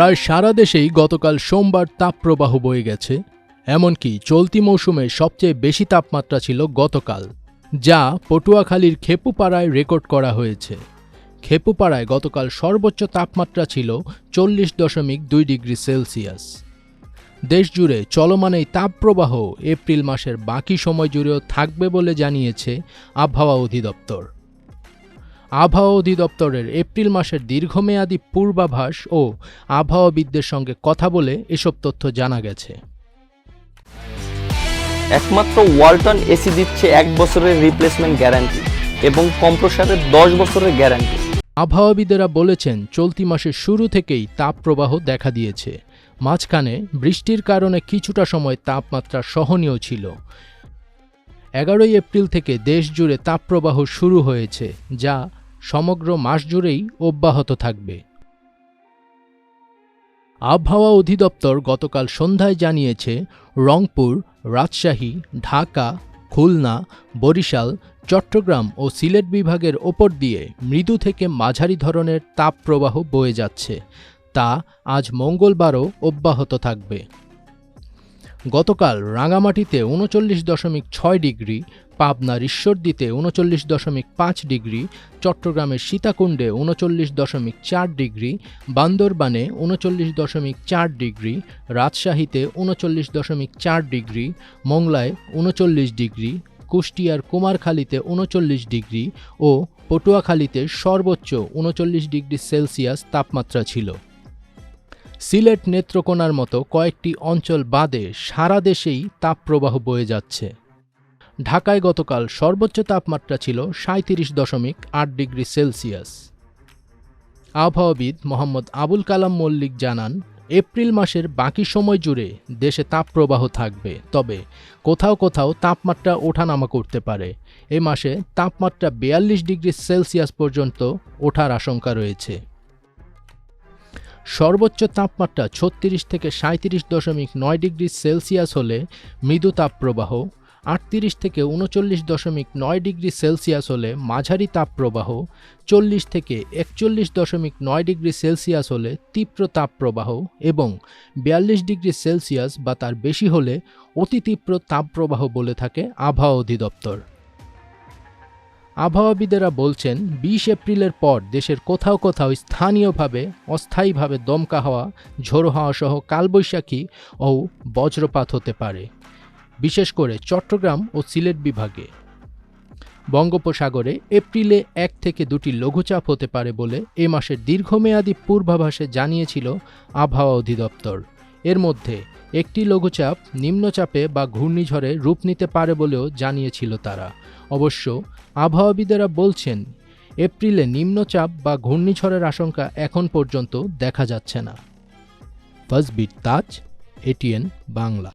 প্রায় সারা দেশেই গতকাল সোমবার তাপপ্রবাহ বয়ে গেছে। এমনকি চলতি মৌসুমে সবচেয়ে বেশি তাপমাত্রা ছিল গতকাল, যা পটুয়াখালীর খেপুপাড়ায় রেকর্ড করা হয়েছে। খেপুপাড়ায় গতকাল সর্বোচ্চ তাপমাত্রা ছিল 40.2 ডিগ্রি সেলসিয়াস। দেশজুড়ে চলমান এই তাপপ্রবাহ এপ্রিল মাসের বাকি সময় জুড়েও থাকবে বলে জানিয়েছে আবহাওয়া অধিদপ্তর। আবহাওয়া অধিদপ্তরের এপ্রিল মাসের দীর্ঘমেয়াদী পূর্বাভাস ও আবহাওয়াবিদদের সঙ্গে কথা বলে এসব তথ্য জানা গেছে। একমাত্র ওয়ালটন এসি দিচ্ছে 1 বছরের রিপ্লেসমেন্ট গ্যারান্টি এবং কম্প্রেসরের 10 বছরের গ্যারান্টি। আবহাওয়াবিদেরা বলেছেন, চলতি মাসের শুরু থেকেই তাপপ্রবাহ দেখা দিয়েছে। মাঝখানে বৃষ্টির কারণে কিছুটা সময় তাপমাত্রা সহনীয় ছিল। 11 এপ্রিল থেকে দেশ জুড়ে তাপপ্রবাহ শুরু হয়েছে, যা সমগ্র মাস জুড়েই অব্যাহত থাকবে। আবহাওয়া অধিদপ্তর গতকাল সন্ধ্যায় জানিয়েছে, রংপুর, রাজশাহী, ঢাকা, খুলনা, বরিশাল, চট্টগ্রাম ও সিলেট বিভাগের ওপর দিয়ে মৃদু থেকে মাঝারি ধরনের তাপপ্রবাহ বয়ে যাচ্ছে। তা আজ মঙ্গলবারও অব্যাহত থাকবে। গতকাল রাঙামাটিতে 39.6 ডিগ্রি, পাবনার ঈশ্বরদীতে 39.5 ডিগ্রি, চট্টগ্রামের সীতাকুণ্ডে 39.4 ডিগ্রি, বান্দরবানে 39.4 ডিগ্রি, রাজশাহীতে 39.4 ডিগ্রি, মংলায় 39 ডিগ্রি, কুষ্টিয়ার কুমারখালীতে 39 ডিগ্রি ও পটুয়াখালীতে সর্বোচ্চ 39 ডিগ্রি সেলসিয়াস তাপমাত্রা ছিল। সিলেট, নেত্রকোনার মতো কয়েকটি অঞ্চল বাদে সারা দেশেই তাপপ্রবাহ বয়ে যাচ্ছে। ঢাকায় গতকাল সর্বোচ্চ তাপমাত্রা ছিল 37.8 ডিগ্রি সেলসিয়াস। আবহাওয়াবিদ মোহাম্মদ আবুল কালাম মল্লিক জানান, এপ্রিল মাসের বাকি সময় জুড়ে দেশে তাপপ্রবাহ থাকবে, তবে কোথাও কোথাও তাপমাত্রা ওঠানামা করতে পারে। এ মাসে তাপমাত্রা 42 ডিগ্রি সেলসিয়াস পর্যন্ত ওঠার আশঙ্কা রয়েছে। সর্বোচ্চ তাপমাত্রা 36 থেকে 37.9 ডিগ্রি সেলসিয়াস হলে মৃদু তাপপ্রবাহ, 38 থেকে 39.9 ডিগ্রি সেলসিয়াস হলে মাঝারি তাপপ্রবাহ, 40 থেকে 41.9 ডিগ্রি সেলসিয়াস হলে তীব্র তাপপ্রবাহ এবং 42 ডিগ্রি সেলসিয়াস বা তার বেশি হলে অতি তীব্র তাপপ্রবাহ বলে থাকে আবহাওয়া অধিদপ্তর। আবহাওয়াবিদেরা বলছেন, 20 এপ্রিলের পর দেশের কোথাও কোথাও স্থানীয়ভাবে অস্থায়ীভাবে দমকা হাওয়া, ঝোড়ো হাওয়া সহ কালবৈশাখী ও বজ্রপাত হতে পারে, বিশেষ করে চট্টগ্রাম ও সিলেট বিভাগে। বঙ্গোপসাগরে এপ্রিলে 1 থেকে 2টি লঘুচাপ হতে পারে বলে এ মাসের দীর্ঘমেয়াদী পূর্বাভাসে জানিয়েছিল আবহাওয়া অধিদপ্তর। এর মধ্যে একটি লঘুচাপ নিম্নচাপে বা ঘূর্ণিঝড়ে রূপ নিতে পারে বলেও জানিয়েছিল তারা। অবশ্য আবহাওয়াবিদেরা বলছেন, এপ্রিলে নিম্নচাপ বা ঘূর্ণিঝড়ের আশঙ্কা এখন পর্যন্ত দেখা যাচ্ছে না। ফাজবির তাজ, এটিএন বাংলা।